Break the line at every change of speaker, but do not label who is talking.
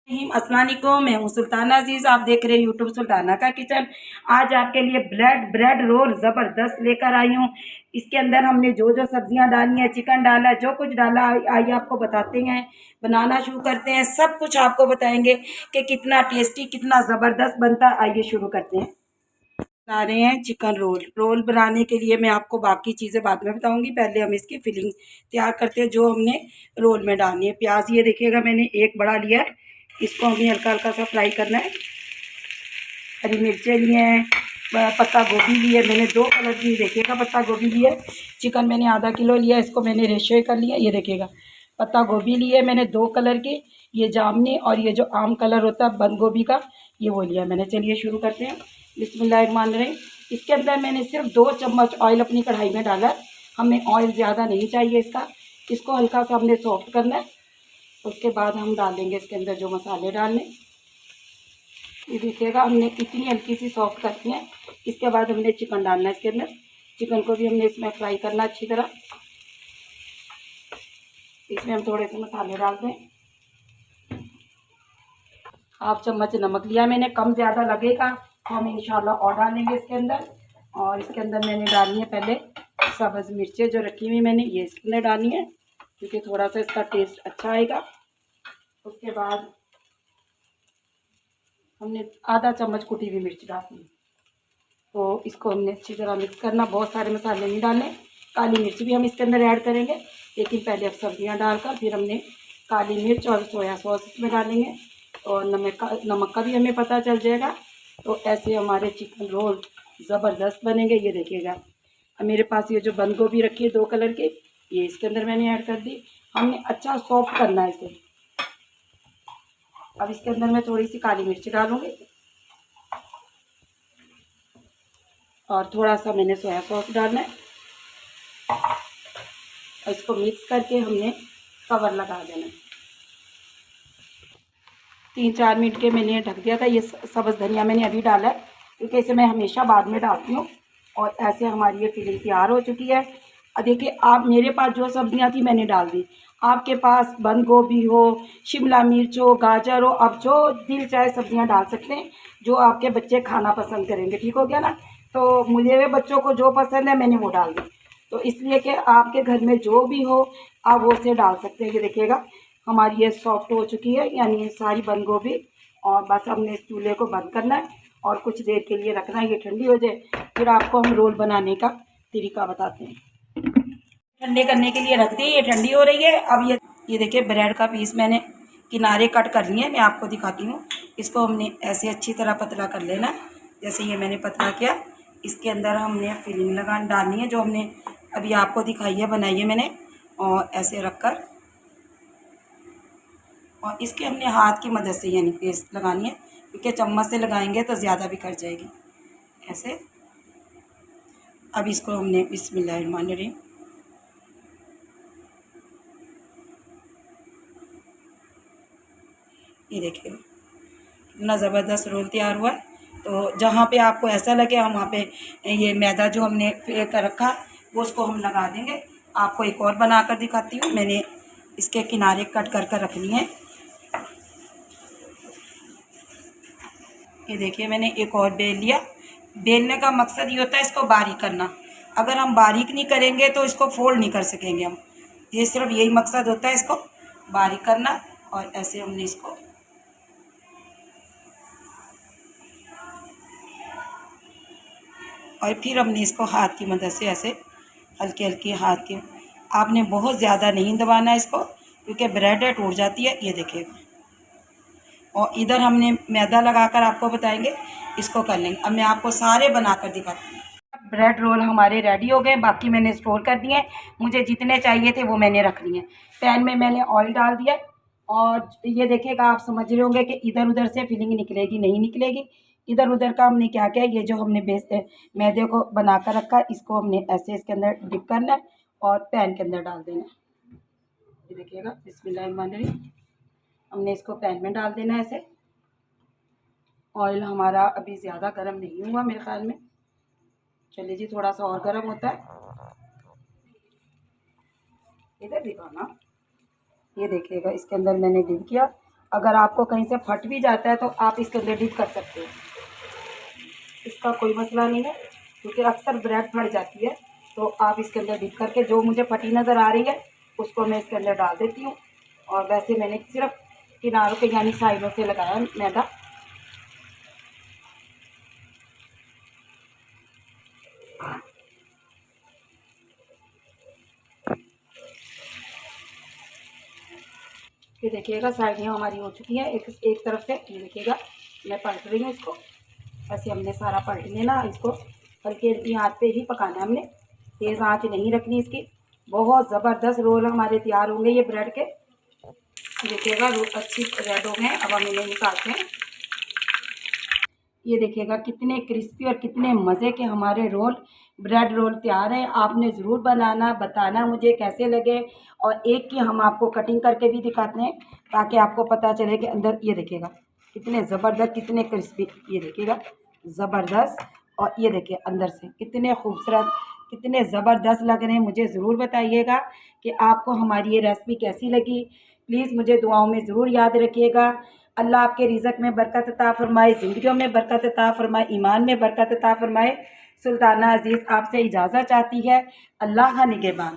अस्सलाम वालेकुम, मैं हूँ सुल्ताना अजीज़। आप देख रहे हैं यूट्यूब सुल्ताना का किचन। आज आपके लिए ब्रेड रोल ज़बरदस्त लेकर आई हूँ। इसके अंदर हमने जो जो सब्जियां डाली हैं, चिकन डाला, जो कुछ डाला, आइए आपको बताते हैं। बनाना शुरू करते हैं, सब कुछ आपको बताएंगे कि कितना टेस्टी, कितना ज़बरदस्त बनता है। आइए शुरू करते हैं। बना रहे हैं चिकन रोल बनाने के लिए मैं आपको बाकी चीज़ें बाद में बताऊंगी। पहले हम इसकी फिलिंग तैयार करते हैं जो हमने रोल में डालनी है। प्याज ये देखिएगा मैंने एक बड़ा लिया है, इसको हमें हल्का हल्का सा फ्राई करना है। हरी मिर्चें लिए हैं, पत्ता गोभी लिए मैंने 2 कलर की, देखिएगा पत्ता गोभी लिए। चिकन मैंने आधा किलो लिया, इसको मैंने रेशे कर लिया। ये देखिएगा पत्ता गोभी लिए मैंने 2 कलर की, ये जामुनी और ये जो आम कलर होता है बंद गोभी का, ये वो लिया मैंने। चलिए शुरू करते हैं। बिस्मिल्लाहिर्रहमानिर्रहीम। इसके अंदर मैंने सिर्फ 2 चम्मच ऑयल अपनी कढ़ाई में डाला है। हमें ऑयल ज़्यादा नहीं चाहिए इसका। इसको हल्का सा हमने सॉफ्ट करना है। उसके बाद हम डालेंगे इसके अंदर जो मसाले डालने। ये देखिएगा हमने इतनी हल्की सी सॉफ्ट करती है। इसके बाद हमने चिकन डालना है इसके अंदर। चिकन को भी हमने इसमें फ्राई करना अच्छी तरह। इसमें हम थोड़े से मसाले डाल दें। हाफ चम्मच नमक लिया मैंने, कम ज़्यादा लगेगा तो हम इंशाल्लाह और डालेंगे इसके अंदर। और इसके अंदर मैंने डालनी है पहले सब्ज़ मिर्चें जो रखी हुई मैंने, ये इसके अंदर डालनी है क्योंकि थोड़ा सा इसका टेस्ट अच्छा आएगा। उसके बाद हमने आधा चम्मच कुटी हुई मिर्च डालनी है। तो इसको हमने अच्छी तरह मिक्स करना, बहुत सारे मसाले नहीं डालने। काली मिर्च भी हम इसके अंदर ऐड करेंगे, लेकिन पहले अब सब्जियां डालकर फिर हमने काली मिर्च और सोया सॉस इसमें डालेंगे। और नमक का भी हमें पता चल जाएगा। तो ऐसे हमारे चिकन रोल ज़बरदस्त बनेंगे। ये देखिएगा अब मेरे पास ये जो बंद गोभी रखी है 2 कलर की, ये इसके अंदर मैंने ऐड कर दी। हमने अच्छा सॉफ्ट करना है इसे। अब इसके अंदर मैं थोड़ी सी काली मिर्च डालूंगी और थोड़ा सा मैंने सोया सॉस डालना है। और इसको मिक्स करके हमने कवर लगा देना है। 3-4 मिनट के मैंने ढक दिया था। ये सब्ज़ धनिया मैंने अभी डाला है क्योंकि इसे मैं हमेशा बाद में डालती हूँ। और ऐसे हमारी ये फिलिंग तैयार हो चुकी है। अब देखिए आप, मेरे पास जो सब्जियां थी मैंने डाल दी। आपके पास बंद गोभी हो, शिमला मिर्च हो, गाजर हो, आप जो दिल चाहे सब्जियां डाल सकते हैं जो आपके बच्चे खाना पसंद करेंगे। ठीक हो गया ना। तो मुझे बच्चों को जो पसंद है मैंने वो डाल दी। तो इसलिए कि आपके घर में जो भी हो आप वो से डाल सकते हैं। ये देखिएगा हमारी ये सॉफ्ट हो चुकी है, यानी ये सारी बंद गोभी। और बस हमने इस चूल्हे को बंद करना है और कुछ देर के लिए रखना है, ये ठंडी हो जाए। फिर आपको हम रोल बनाने का तरीका बताते हैं। ठंडे करने के लिए रख दी, ये ठंडी हो रही है। अब ये देखिए ब्रेड का पीस मैंने किनारे कट कर लिए, मैं आपको दिखाती हूँ। इसको हमने ऐसे अच्छी तरह पतला कर लेना, जैसे ये मैंने पतला किया। इसके अंदर हमने फिलिंग डालनी है जो हमने अभी आपको दिखाई है, बनाई है मैंने। और ऐसे रखकर और इसके हमने हाथ की मदद से यानी पेस्ट लगानी है, क्योंकि चम्मच से लगाएंगे तो ज़्यादा बिखर जाएगी ऐसे। अब इसको हमने बिस्मिल्लाहिर्रहमानिर्रहीम ये देखिए कितना ज़बरदस्त रोल तैयार हुआ है। तो जहाँ पे आपको ऐसा लगे हम वहाँ पे ये मैदा जो हमने कर रखा वो उसको हम लगा देंगे। आपको एक और बना कर दिखाती हूँ। मैंने इसके किनारे कट कर कर रखनी है। ये देखिए मैंने एक और बेल लिया। बेलने का मकसद ये होता है इसको बारीक करना। अगर हम बारीक नहीं करेंगे तो इसको फोल्ड नहीं कर सकेंगे हम। ये सिर्फ यही मकसद होता है, इसको बारीक करना। और ऐसे हमने इसको और फिर हमने इसको हाथ की मदद से ऐसे हल्के हल्के हाथ के, आपने बहुत ज़्यादा नहीं दबाना है इसको क्योंकि ब्रेड है टूट जाती है। ये देखिएगा। और इधर हमने मैदा लगाकर आपको बताएंगे, इसको कर लेंगे। अब मैं आपको सारे बनाकर दिखाती हूँ। ब्रेड रोल हमारे रेडी हो गए, बाकी मैंने स्टोर कर दिए। मुझे जितने चाहिए थे वो मैंने रख लिए। पैन में मैंने ऑयल डाल दिया। और ये देखिएगा आप समझ रहे होंगे कि इधर उधर से फिलिंग निकलेगी, नहीं निकलेगी। इधर उधर का हमने क्या किया, ये जो हमने मैदे को बना कर रखा इसको हमने ऐसे इसके अंदर डिप करना है और पैन के अंदर डाल देना है। ये देखिएगा बिस्मिल्लाहिर्रहमानिर्रहीम, हमने इसको पैन में डाल देना है ऐसे। ऑयल हमारा अभी ज़्यादा गर्म नहीं हुआ मेरे ख्याल में। चलिए जी, थोड़ा सा और गर्म होता है। इधर दिखाना। ये देखिएगा इसके अंदर मैंने डिप किया अगर आपको कहीं से फट भी जाता है तो आप इसके अंदर डिप कर सकते हो, इसका कोई मसला नहीं है, क्योंकि अक्सर ब्रेड फट जाती है। तो आप इसके अंदर डिप करके, जो मुझे फटी नज़र आ रही है उसको मैं इसके अंदर डाल देती हूँ। और वैसे मैंने सिर्फ किनारों पे यानी साइडों से लगाया मैदा। ये देखिएगा साइडियाँ हमारी हो चुकी हैं एक तरफ से। ये देखिएगा मैं पलट रही हूँ इसको, ऐसे हमने सारा पलट लेना। इसको हल्के हल्की आँच पे ही पकाना है हमने, तेज़ आँच नहीं रखनी इसकी। बहुत ज़बरदस्त रोल हमारे तैयार होंगे ये ब्रेड के। देखिएगा रोल अच्छी रेड हो गए, अब हम इन्हें निकालते हैं। ये देखिएगा कितने क्रिस्पी और कितने मज़े के हमारे रोल, ब्रेड रोल तैयार हैं। आपने ज़रूर बनाना, बताना मुझे कैसे लगे। और एक की हम आपको कटिंग करके भी दिखाते हैं ताकि आपको पता चले कि अंदर, ये देखिएगा कितने ज़बरदस्त, कितने क्रिस्पी, ये देखिएगा ज़बरदस्त। और ये देखिए अंदर से कितने खूबसूरत, कितने ज़बरदस्त लग रहे हैं। मुझे ज़रूर बताइएगा कि आपको हमारी ये रेसिपी कैसी लगी। प्लीज़ मुझे दुआओं में ज़रूर याद रखिएगा। अल्लाह आपके रिज़्क़ में बरकत अता फ़रमाए, ज़िंदगियों में बरकत अता फ़रमाए, ईमान में बरकत अता फ़रमाए। सुल्ताना अज़ीज़ आपसे इजाज़त चाहती है। अल्लाह निगहबान।